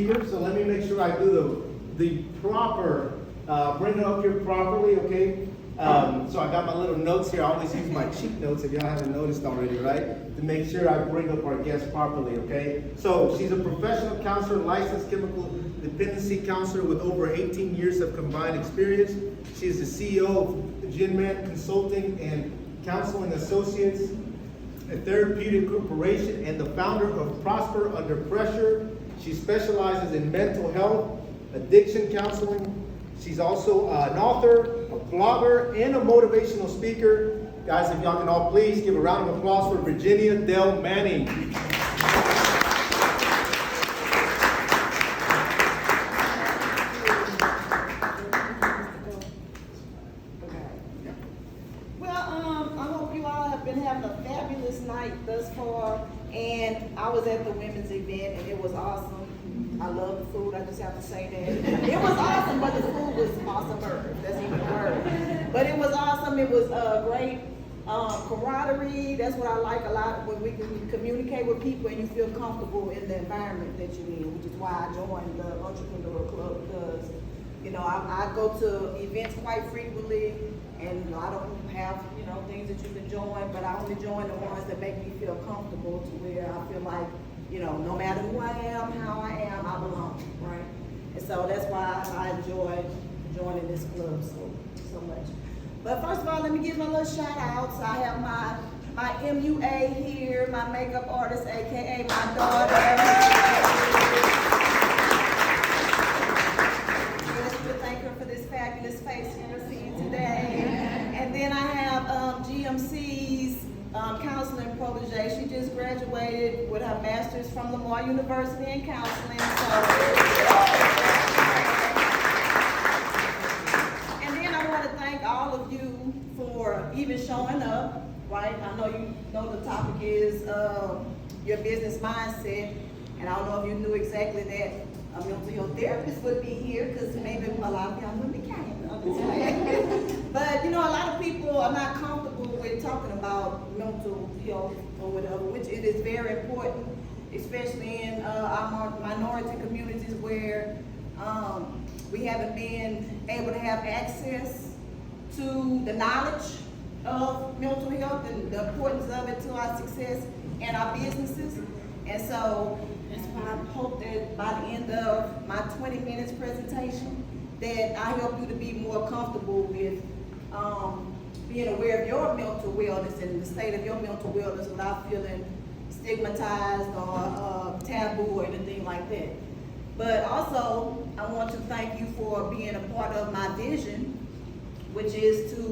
speaker, so let me make sure I do the proper, bring it up here properly, okay? So I got my little notes here. I always use my cheat notes if y'all haven't noticed already, right? To make sure I bring up our guest properly, okay? So she's a professional counselor, licensed chemical dependency counselor with over 18 years of combined experience. She is the CEO of Ginman Consulting and Counseling Associates, a therapeutic corporation, and the founder of Prosper Under Pressure. She specializes in mental health, addiction counseling. She's also an author, a blogger, and a motivational speaker. Guys, if y'all can all please give a round of applause for Virginia Del Manning. I hope you all have been having a fabulous night thus far. And I was at the women's event, and it was awesome. I love the food, I just have to say that. It was awesome, but the food was awesomer. That's even a word. But it was awesome. It was great camaraderie. That's what I like a lot, when we can communicate with people and you feel comfortable in the environment that you're in, which is why I joined the Entrepreneur Club, because I go to events quite frequently, and I don't have things that you can join, but I only join the ones that make me feel comfortable, to where I feel like no matter who I am, how I am, I belong, right? And so that's why I enjoy joining this club so much. But first of all, let me give my little shout outs. I have my MUA here, my makeup artist, aka my daughter. Yes, we thank her for this fabulous face you're seeing today. And then I have GMC's counseling protege. She just graduated with her master's from Lamar University in counseling. And then I want to thank all of you for even showing up, right? I know you know the topic is your business mindset, and I don't know if you knew exactly that a mental health therapist would be here, because maybe a lot of y'all really can't understand. But a lot of people are not comfortable with talking about mental health or whatever, which it is very important, especially in our minority communities, where we haven't been able to have access to the knowledge of mental health and the importance of it to our success and our businesses. And so that's why I hope that by the end of my 20 minutes presentation, that I help you to be more comfortable with being aware of your mental wellness and the state of your mental wellness without feeling stigmatized or taboo or anything like that. But also, I want to thank you for being a part of my vision, which is to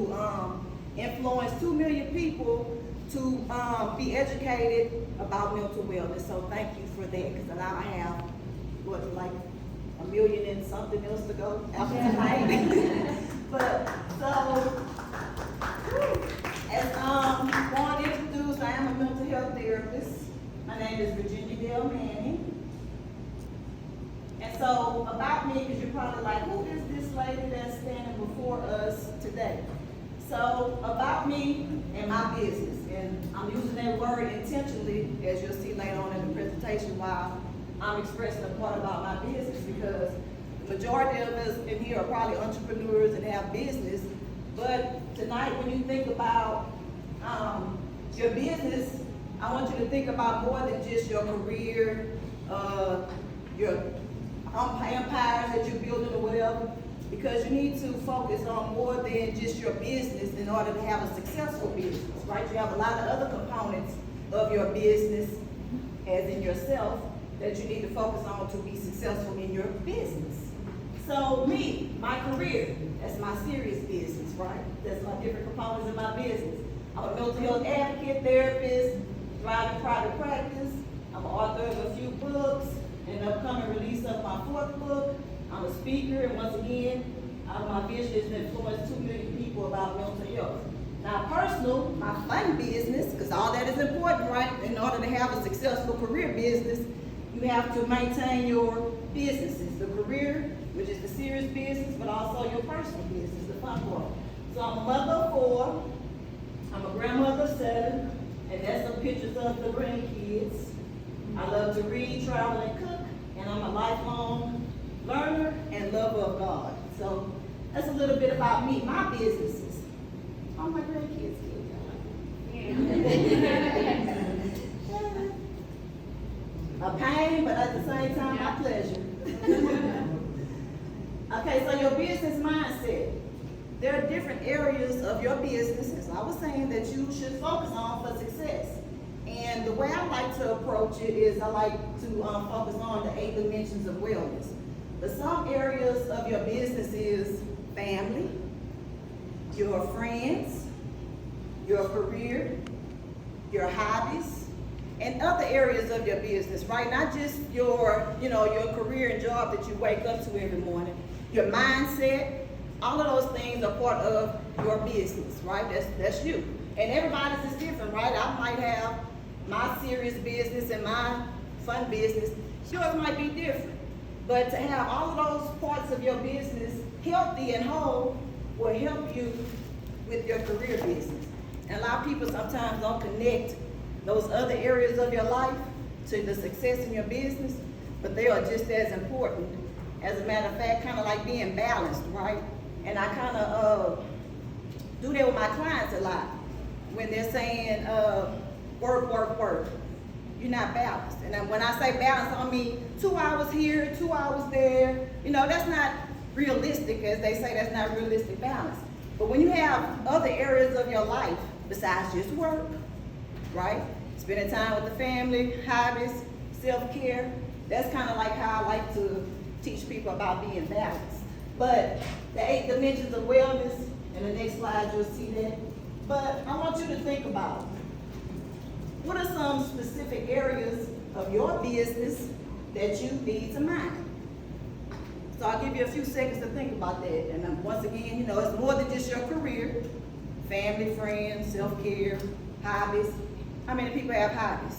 influence 2 million people to be educated about mental wellness. So thank you for that, because now I have, like 1 million and something else to go after tonight. But so, as Juan introduced, I am a mental health therapist. My name is Virginia Del Manning. And so about me, because you're probably like, who is this lady that's standing before us today? So about me and my business, and I'm using that word intentionally, as you'll see later on in the presentation, while I'm expressing a part about my business, because the majority of us in here are probably entrepreneurs and have business. But tonight, when you think about your business, I want you to think about more than just your career, your empires that you're building or whatever, because you need to focus on more than just your business in order to have a successful business, right? You have a lot of other components of your business, as in yourself, that you need to focus on to be successful in your business. So me, my career, that's my serious business, right? That's my different components of my business. I'm a mental health advocate, therapist, driving private practice. I'm an author of a few books, an upcoming release of my 4th book. I'm a speaker, and once again, my vision is to influence 2 million people about mental health. Now personal, my fun business, because all that is important, right? In order to have a successful career business, you have to maintain your businesses, the career, which is the serious business, but also your personal business, the fun part. So I'm a mother of 4, I'm a grandmother of 7, and that's some pictures of the grandkids. I love to read, travel, and cook, and I'm a lifelong God. So that's a little bit about me, my businesses. All my grandkids a pain, but at the same time, my pleasure. Okay, so your business mindset. There are different areas of your business, as I was saying, that you should focus on for success. And the way I like to approach it is I like to focus on the 8 dimensions of wellness. But some areas of your business is family, your friends, your career, your hobbies, and other areas of your business, right? Not just your career and job that you wake up to every morning. Your mindset, all of those things are part of your business, right? That's you. And everybody's is different, right? I might have my serious business and my fun business. Yours might be different. But to have all of those parts of your business healthy and whole will help you with your career business. And a lot of people sometimes don't connect those other areas of your life to the success in your business, but they are just as important. As a matter of fact, kind of like being balanced, right? And I kind of do that with my clients a lot. When they're saying, work, work, work, you're not balanced. And when I say balanced, I mean 2 hours here, 2 hours there. That's not realistic, as they say, that's not realistic balance. But when you have other areas of your life besides just work, right? Spending time with the family, hobbies, self-care, that's kind of like how I like to teach people about being balanced. But the 8 dimensions of wellness, and the next slide you'll see that. But I want you to think about, what are some specific areas of your business that you need to mind? So I'll give you a few seconds to think about that. And once again, it's more than just your career, family, friends, self-care, hobbies. How many people have hobbies?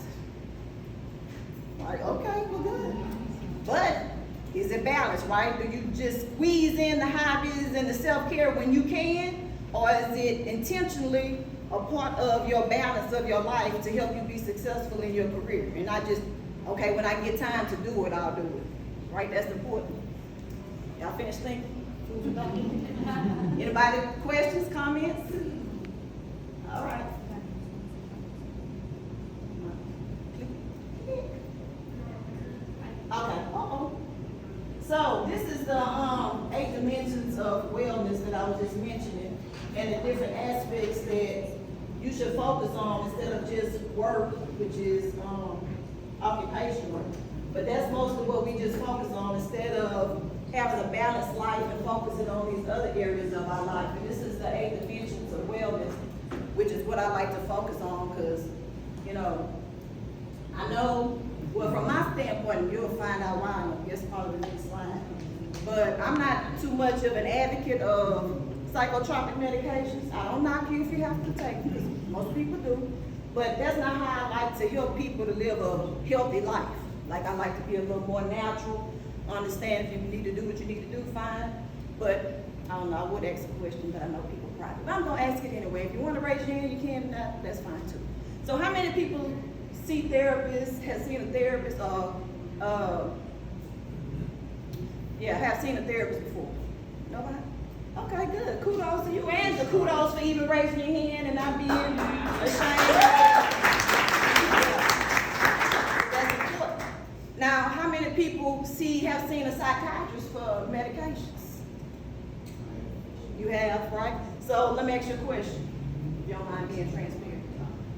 Like, okay, well, good. But is it balanced, right? Do you just squeeze in the hobbies and the self-care when you can? Or is it intentionally a part of your balance of your life to help you be successful in your career? And not just, okay, when I get time to do it, I'll do it. Right? That's important. Y'all finished thinking? Anybody questions, comments? All right. Okay. So this is the 8 dimensions of wellness that I was just mentioning, and the different aspects that you should focus on instead of just work, which is occupational. But that's most of what we just focus on instead of having a balanced life and focusing on these other areas of our life. And this is the 8 dimensions of wellness, which is what I like to focus on because, I know, well, from my standpoint, you'll find out why, I guess part of the next slide. But I'm not too much of an advocate of psychotropic medications. I don't knock you if you have to take them, because most people do. But that's not how I like to help people to live a healthy life. Like, I like to be a little more natural, understand if you need to do what you need to do, fine. But, I don't know, I would ask a question, but I know people private. But I'm going to ask it anyway. If you want to raise your hand, you can, that's fine too. So how many people see therapists, has seen a therapist, or have seen a therapist before? Nobody? Okay, good. Kudos to you, and the kudos for even raising your hand and not being ashamed. That's important. Now, how many people have seen a psychiatrist for medications? You have, right? So let me ask you a question, if you don't mind being transparent.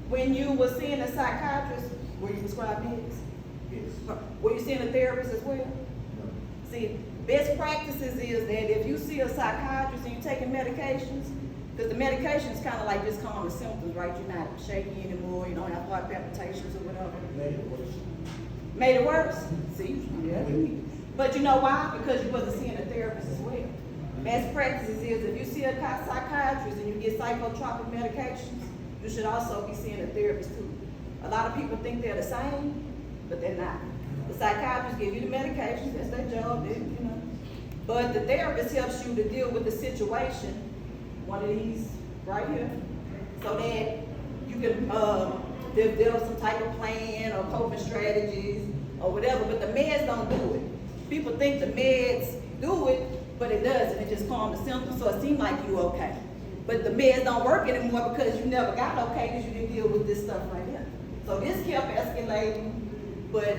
When you were seeing a psychiatrist, were you prescribed meds? Yes. Were you seeing a therapist as well? No. See, best practices is that if you see a psychiatrist and you're taking medications, because the medication is kind of like just calming the symptoms, right? You're not shaky anymore, you don't have heart palpitations or whatever. Made it worse. Made it worse? See, yeah. But you know why? Because you wasn't seeing a therapist as well. Best practices is if you see a psychiatrist and you get psychotropic medications, you should also be seeing a therapist too. A lot of people think they're the same, but they're not. The psychiatrist give you the medications, that's their job, But the therapist helps you to deal with the situation, one of these right here, so that you can develop some type of plan or coping strategies or whatever, but the meds don't do it. People think the meds do it, but it doesn't. It just calms the symptoms, so it seems like you okay. But the meds don't work anymore because you never got okay because you didn't deal with this stuff right here. So this kept escalating, but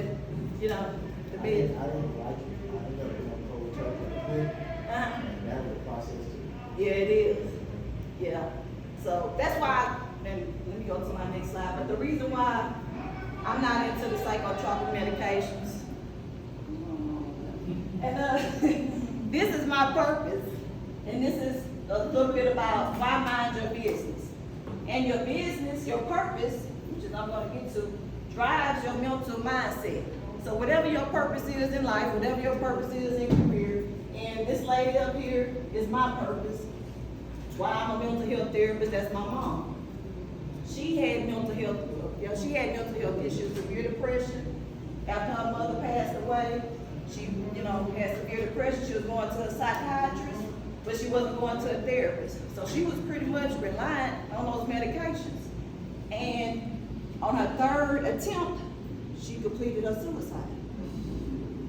you know, the meds. I didn't like it. I ended up in a cold chocolate. And that was a process too. Yeah, it is. Yeah. So that's why, and let me go to my next slide, but the reason why I'm not into the psychotropic medications, and this is my purpose, and this is a little bit about why mind your business. And your business, your purpose, which is I'm going to get to, drives your mental mindset. So whatever your purpose is in life, whatever your purpose is in career, and this lady up here is my purpose. Why I'm a mental health therapist, that's my mom. She had mental health, she had mental health issues, severe depression. After her mother passed away, she, had severe depression. She was going to a psychiatrist, but she wasn't going to a therapist. So she was pretty much reliant on those medications. And on her third attempt, she completed her suicide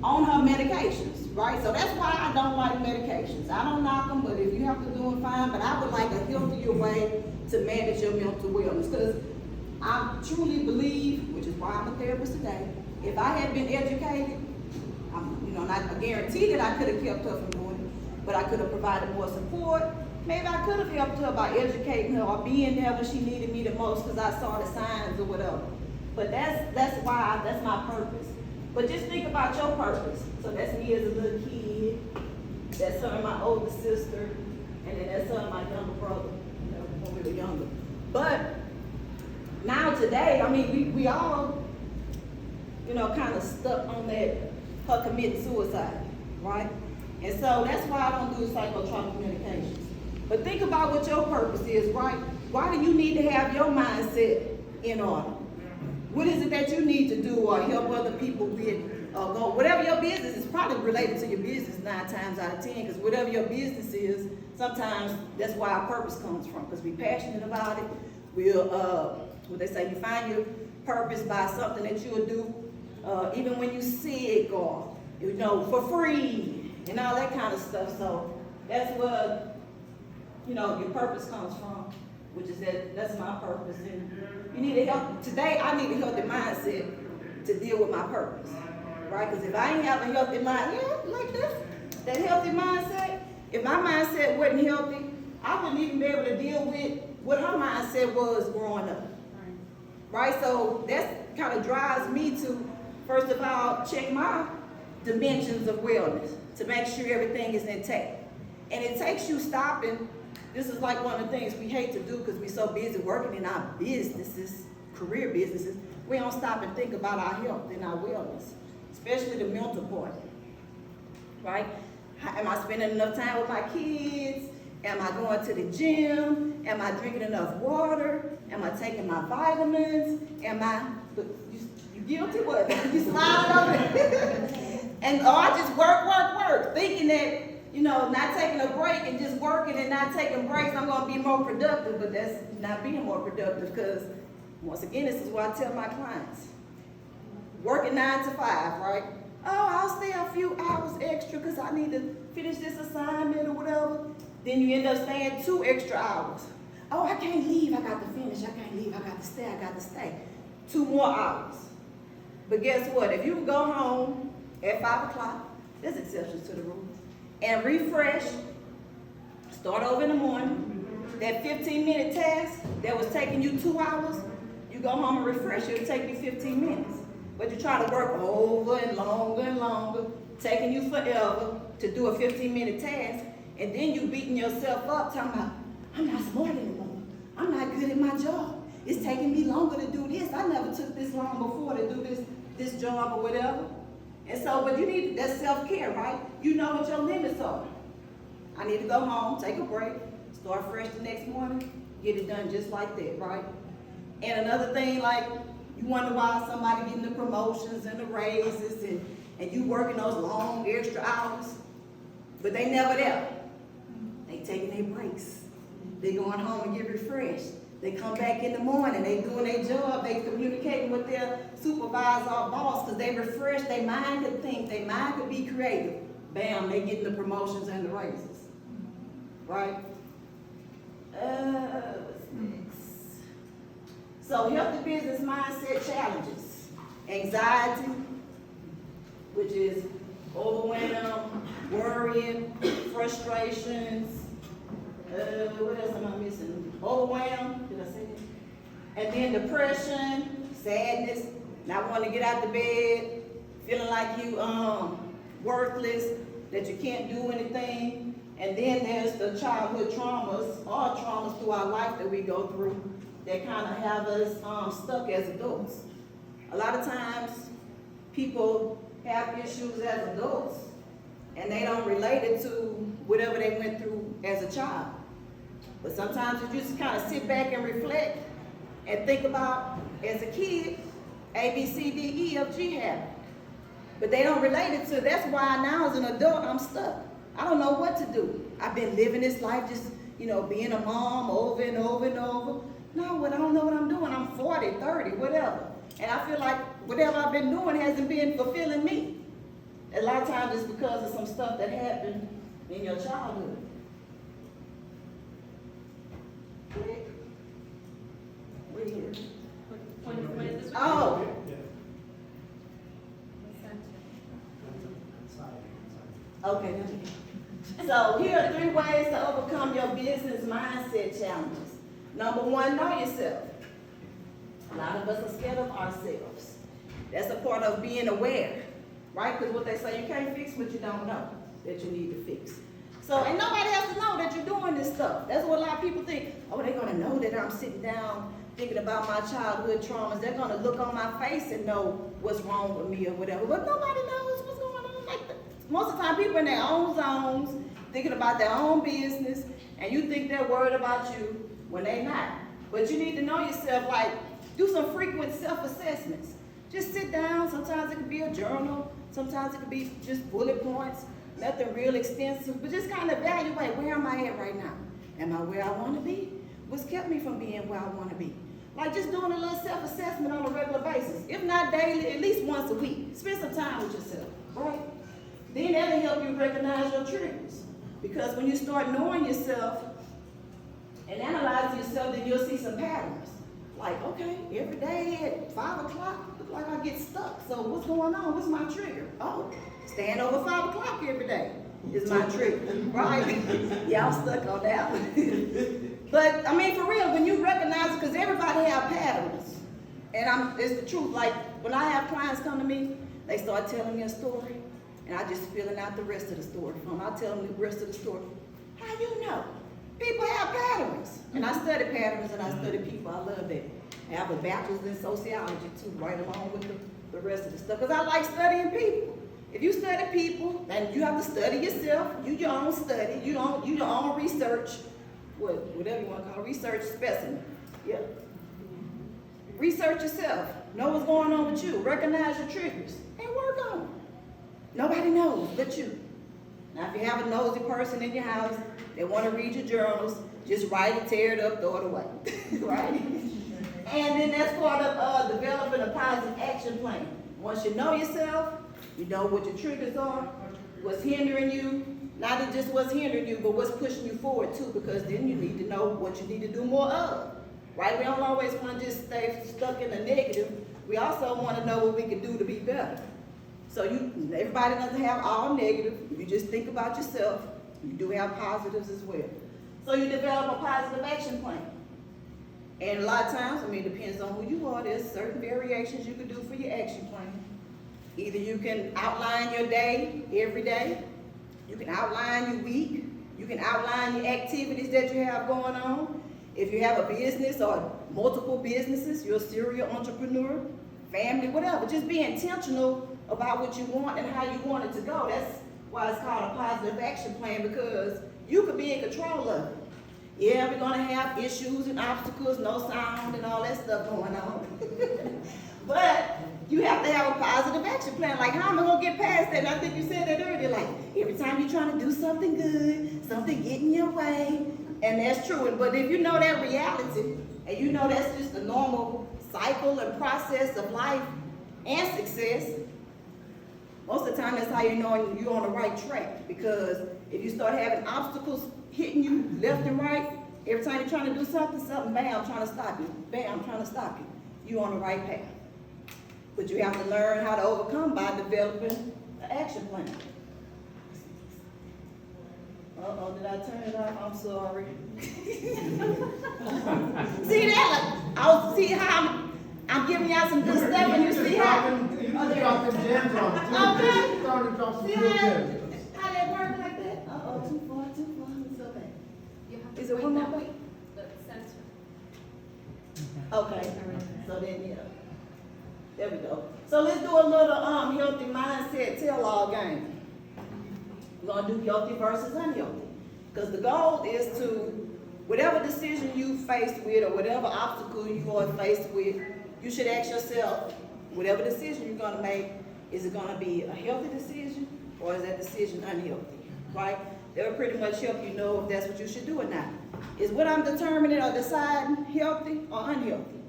on her medications, right? So that's why I don't like medications. I don't knock them, but if you have to do them, fine. But I would like a healthier way to manage your mental wellness, because I truly believe, which is why I'm a therapist today, if I had been educated, not a guarantee that I could have kept her from doing it, but I could have provided more support. Maybe I could have helped her by educating her or being there when she needed me the most because I saw the signs or whatever. But that's my purpose. But just think about your purpose. So that's me as a little kid, that's her and my older sister, and then that's her and my younger brother, when we were younger. But now today, we all, kind of stuck on that, her committing suicide, right? And so that's why I don't do psychotropic medications. But think about what your purpose is, right? Why do you need to have your mindset in order? What is it that you need to do or help other people with or go? Whatever your business is probably related to your business 9 times out of 10, because whatever your business is, sometimes that's where our purpose comes from, because we're passionate about it. What they say, you find your purpose by something that you'll do, even when you sick or, for free and all that kind of stuff. So that's where, your purpose comes from, which is that's my purpose. And you need to help, today I need a healthy mindset to deal with my purpose, right? Because if I ain't have a healthy mind, like this, that healthy mindset, if my mindset wasn't healthy, I wouldn't even be able to deal with what her mindset was growing up, right? So that kind of drives me to, first of all, check my dimensions of wellness to make sure everything is intact. And it takes you stopping. This is like one of the things we hate to do because we're so busy working in our businesses, career businesses. We don't stop and think about our health and our wellness, especially the mental part, right? Am I spending enough time with my kids? Am I going to the gym? Am I drinking enough water? Am I taking my vitamins? You guilty? What? You smiling over it? And I just work, thinking that, not taking a break and just working and not taking breaks, I'm going to be more productive, but that's not being more productive, because once again, this is what I tell my clients. Working 9 to 5, right? Oh, I'll stay a few hours extra because I need to finish this assignment or whatever. Then you end up staying 2 extra hours. Oh, I can't leave, I got to finish, I can't leave, I got to stay. 2 more hours. But guess what? If you go home at 5 o'clock, there's exceptions to the rule, and refresh, start over in the morning, that 15-minute task that was taking you 2 hours, you go home and refresh, it'll take you 15 minutes. But you try to work over and longer, taking you forever to do a 15-minute task, and then you beating yourself up, talking about, I'm not smart anymore. I'm not good at my job. It's taking me longer to do this. I never took this long before to do this job or whatever. And so, but you need that self-care, right? You know what your limits are. I need to go home, take a break, start fresh the next morning, get it done just like that, right? And another thing, like, you wonder why somebody getting the promotions and the raises and you working those long extra hours, but they never there. They taking their breaks. They going home and get refreshed. They come back in the morning, they doing their job, they communicating with their supervisor or boss because they refresh, their mind could think, their mind could be creative bam, they getting the promotions and the raises, right? What's next? So healthy business mindset challenges. Anxiety, which is overwhelm, worrying, frustrations, what else am I missing? Overwhelm, did I say that? And then depression, sadness, not wanting to get out of bed, feeling like you worthless, that you can't do anything. And then there's the childhood traumas, all traumas through our life that we go through that kind of have us stuck as adults. A lot of times people have issues as adults and they don't relate it to whatever they went through as a child. But sometimes you just kind of sit back and reflect and think about, as a kid, A, B, C, D, E, F, G happened. But they don't relate it to, that's why now as an adult, I'm stuck. I don't know what to do. I've been living this life just, being a mom over and over and over. No, I don't know what I'm doing. I'm 40, 30, whatever. And I feel like whatever I've been doing hasn't been fulfilling me. A lot of times it's because of some stuff that happened in your childhood. We're here. When is this? Oh, okay. So here are 3 ways to overcome your business mindset challenges. Number 1, know yourself. A lot of us are scared of ourselves. That's a part of being aware, right? Because what they say, you can't fix what you don't know that you need to fix. So, and nobody has to know that you're doing this stuff. That's what a lot of people think. Oh, they're going to know that I'm sitting down thinking about my childhood traumas. They're going to look on my face and know what's wrong with me or whatever. But nobody knows what's going on like that. Most of the time, people in their own zones, thinking about their own business, and you think they're worried about you when they're not. But you need to know yourself, like, do some frequent self-assessments. Just sit down. Sometimes it could be a journal. Sometimes it could be just bullet points. Nothing real extensive, but just kind of evaluate, where am I at right now? Am I where I want to be? What's kept me from being where I want to be? Like just doing a little self-assessment on a regular basis. If not daily, at least once a week. Spend some time with yourself, right? Then that'll help you recognize your triggers. Because when you start knowing yourself and analyzing yourself, then you'll see some patterns. Like, okay, every day at 5 o'clock, look like I get stuck. So what's going on? What's my trigger? Oh, stand over 5 o'clock every day is my trigger, right? Yeah, I'm stuck on that one. But, I mean, for real, when you recognize it, because everybody have patterns. And it's the truth. Like, when I have clients come to me, they start telling me a story, and I just filling out the rest of the story for them. I tell them the rest of the story. How you know? People have patterns. And I study patterns and I study people. I love that. I have a bachelor's in sociology too, right along with the rest of the stuff. Because I like studying people. If you study people, then you have to study yourself. You your own study. You your own research. Whatever you want to call it, research specimen. Yeah. Research yourself. Know what's going on with you. Recognize your triggers. And work on them. Nobody knows but you. Now, if you have a nosy person in your house, they want to read your journals, just write it, tear it up, throw it away, right? And then that's part of developing a positive action plan. Once you know yourself, you know what your triggers are, what's hindering you, not just what's hindering you, but what's pushing you forward too, because then you need to know what you need to do more of, right? We don't always want to just stay stuck in the negative. We also want to know what we can do to be better. So everybody doesn't have all negative. You just think about yourself. You do have positives as well. So you develop a positive action plan. And a lot of times, it depends on who you are. There's certain variations you can do for your action plan. Either you can outline your day every day. You can outline your week. You can outline your activities that you have going on. If you have a business or multiple businesses, you're a serial entrepreneur, family, whatever. Just be intentional about what you want and how you want it to go. That's why it's called a positive action plan, because you could be in control of it. Yeah, we're gonna have issues and obstacles, no sound and all that stuff going on. But you have to have a positive action plan. Like, how am I gonna get past that? And I think you said that earlier. Like, every time you're trying to do something good, something getting your way, and that's true. But if you know that reality, and you know that's just the normal cycle and process of life and success, Most of the time, that's how you know you're on the right track, because if you start having obstacles hitting you left and right, every time you're trying to do something, bam, I'm trying to stop you, bam, I'm trying to stop you. You're on the right path. But you have to learn how to overcome by developing an action plan. Uh-oh, did I turn it off? I'm sorry. See that? See how I'm giving y'all some good stuff, and you see how? You just dropping gems on it. Okay. You started to drop some See real how, gems. how that work like that? Uh-oh, too far, it's okay. You have to Is it wait one more that way? way. The sensor. Okay, so then, yeah. There we go. So let's do a little healthy mindset tell-all game. We're gonna do healthy versus unhealthy. Because the goal is to, whatever decision you faced with or whatever obstacle you are faced with, you should ask yourself, whatever decision you're gonna make, is it gonna be a healthy decision or is that decision unhealthy, right? That'll pretty much help you know if that's what you should do or not. Is what I'm determining or deciding healthy or unhealthy?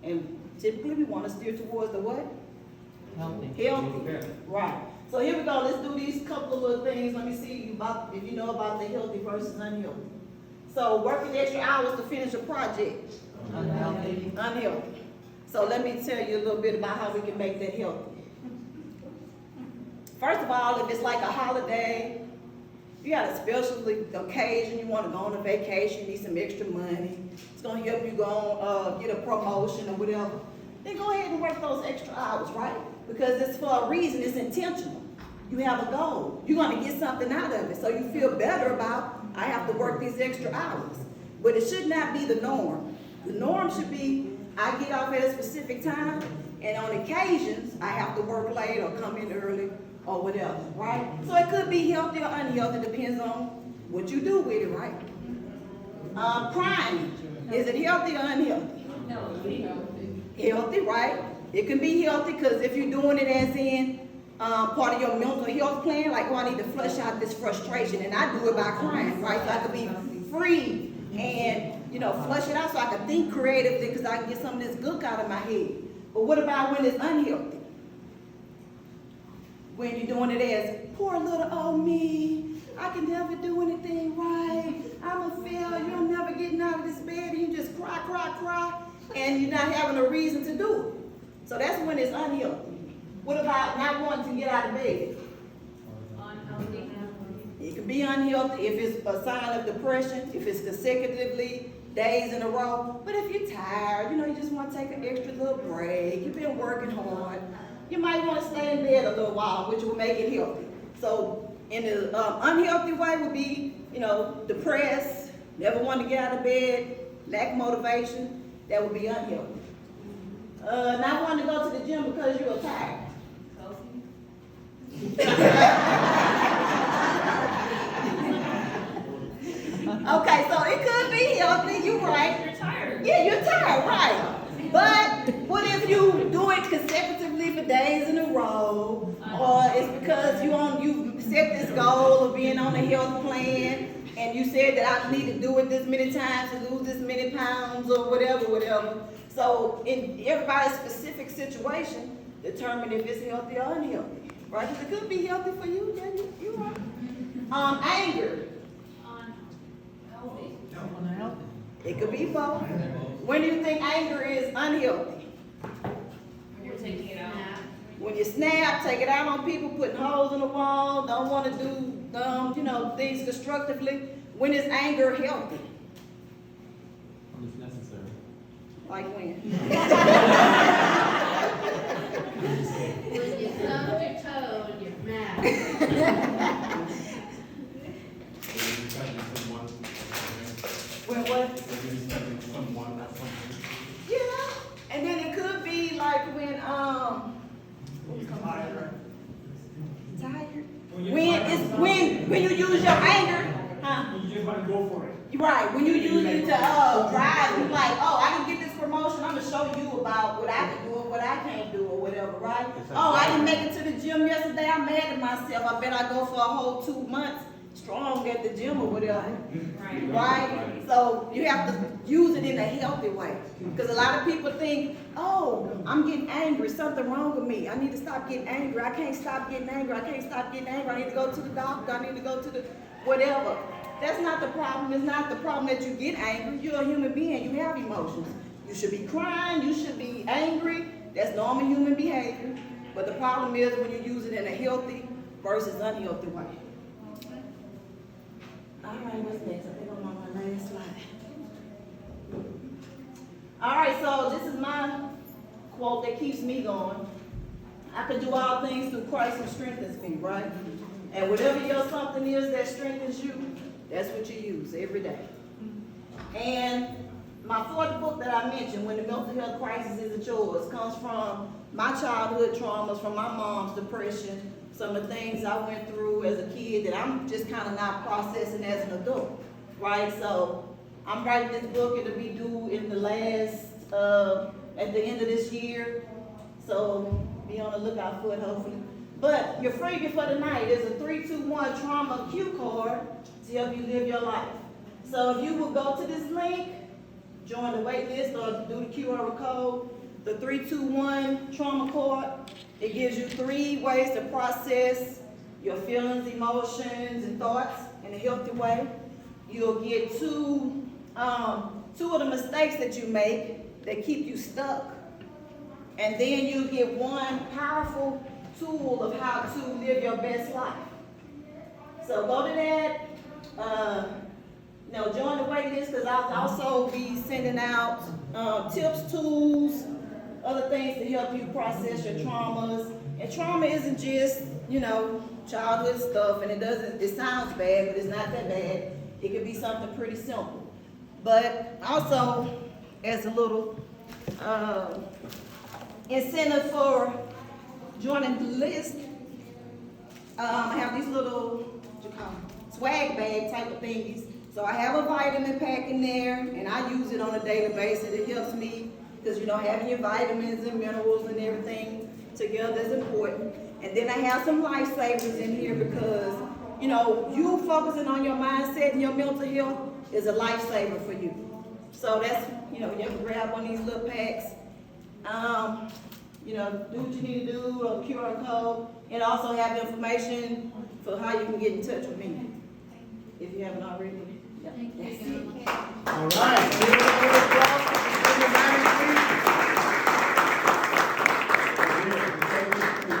And typically we wanna steer towards the what? Healthy, right. So here we go, let's do these couple of little things. Let me see about if you know about the healthy versus unhealthy. So working extra hours to finish a project. Unhealthy. Unhealthy. So let me tell you a little bit about how we can make that healthy. First of all, if it's like a holiday, you got a special occasion, you want to go on a vacation, you need some extra money, it's going to help you go on, get a promotion or whatever, then go ahead and work those extra hours, right? Because it's for a reason, it's intentional. You have a goal. You're going to get something out of it, so you feel better about, I have to work these extra hours. But it should not be the norm. The norm should be, I get off at a specific time, and on occasions, I have to work late or come in early or whatever, right? So it could be healthy or unhealthy, depends on what you do with it, right? Crying, is it healthy or unhealthy? No. Healthy, right? It can be healthy because if you're doing it as in part of your mental health plan, like, oh, I need to flush out this frustration, and I do it by crying, right? So I could be free and, flush it out so I can think creatively because I can get some of this gook out of my head. But what about when it's unhealthy? When you're doing it as, poor little old me, I can never do anything right, I'm a failure, I'm never getting out of this bed, and you just cry, and you're not having a reason to do it. So that's when it's unhealthy. What about not wanting to get out of bed? Unhealthy. It can be unhealthy if it's a sign of depression, if it's consecutively days in a row. But if you're tired, you just want to take an extra little break, you've been working hard, you might want to stay in bed a little while, which will make it healthy. So in the unhealthy way would be, depressed, never want to get out of bed, lack motivation, that would be unhealthy. Not wanting to go to the gym because you are tired. Okay, so it could be healthy, you're right. You're tired. Yeah, you're tired, right. But what if you do it consecutively for days in a row, or it's because you set this goal of being on a health plan, and you said that I need to do it this many times to lose this many pounds or whatever. So in everybody's specific situation, determine if it's healthy or unhealthy, right? Because it could be healthy for you, then you're right. Anger. Unhealthy. It could be both. When do you think anger is unhealthy? When you're taking it out. When you snap, take it out on people, putting holes in the wall, don't want to do things constructively. When is anger healthy? When it's necessary. Like when? When you stub your toe and you're mad. When what? Yeah. And then it could be like when tired. When you use your anger, huh? You just want to go for it. Right, when you use it to drive, you're like, oh, I can get this promotion, I'm gonna show you about what I can do and what I can't do or whatever, right? Oh, I didn't make it to the gym yesterday, I'm mad at myself, I bet I go for a whole 2 months strong at the gym or whatever. Right. Right? So you have to use it in a healthy way. Because a lot of people think, oh, I'm getting angry, something wrong with me. I need to stop getting angry. I can't stop getting angry. I can't stop getting angry. I need to go to the doctor. I need to go to the whatever. That's not the problem. It's not the problem that you get angry. You're a human being. You have emotions. You should be crying. You should be angry. That's normal human behavior. But the problem is when you use it in a healthy versus unhealthy way. All right, what's next? I think I'm on my last slide. All right, so this is my quote that keeps me going. I can do all things through Christ who strengthens me, right? And whatever your something is that strengthens you, that's what you use every day. And my fourth book that I mentioned, When the Mental Health Crisis Isn't Yours, comes from my childhood traumas, from my mom's depression, some of the things I went through as a kid that I'm just kind of not processing as an adult, right? So I'm writing this book. It'll be due in the at the end of this year. So be on the lookout for it, hopefully. But your freebie for the night is a 321 trauma cue card to help you live your life. So if you will go to this link, join the wait list or do the QR code, the 321 trauma card, it gives you 3 ways to process your feelings, emotions, and thoughts in a healthy way. You'll get two of the mistakes that you make that keep you stuck. And then you get one powerful tool of how to live your best life. So go to that. Join the wait list because I'll also be sending out tips, tools, other things to help you process your traumas. And trauma isn't just, childhood stuff, and it sounds bad, but it's not that bad. It could be something pretty simple. But also, as a little incentive for joining the list, I have these little, what you call them, swag bag type of thingies. So I have a vitamin pack in there, and I use it on a daily basis. It helps me because, having your vitamins and minerals and everything together is important. And then I have some lifesavers in here because, you focusing on your mindset and your mental health is a lifesaver for you. So that's, you can grab one of these little packs. Do what you need to do, a QR code, and also have information for how you can get in touch with me, if you haven't already. Yeah, that's it. All right.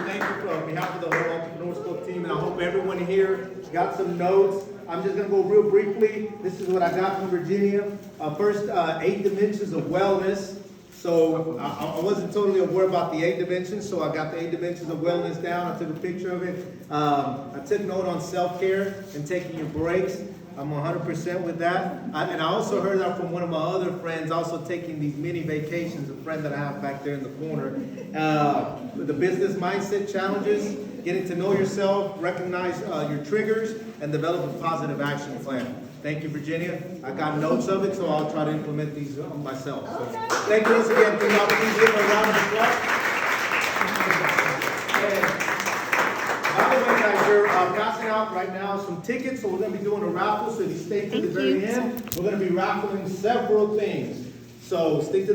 Thank you on behalf of the whole Entrepreneurs Club team, and I hope everyone here got some notes. I'm just going to go real briefly. This is what I got from Virginia. First, 8 dimensions of wellness. So I wasn't totally aware about the 8 dimensions, so I got the 8 dimensions of wellness down. I took a picture of it. I took note on self-care and taking your breaks. I'm 100% with that. And I also heard that from one of my other friends, also taking these mini vacations, a friend that I have back there in the corner. The business mindset challenges, getting to know yourself, recognize your triggers, and develop a positive action plan. Thank you, Virginia. I got notes of it, so I'll try to implement these myself. So, thank you once again for the opportunity to give a round of applause. By the way, guys, we're passing out right now some tickets, so we're going to be doing a raffle. So if you stay to the very end, we're going to be raffling several things. So stick to the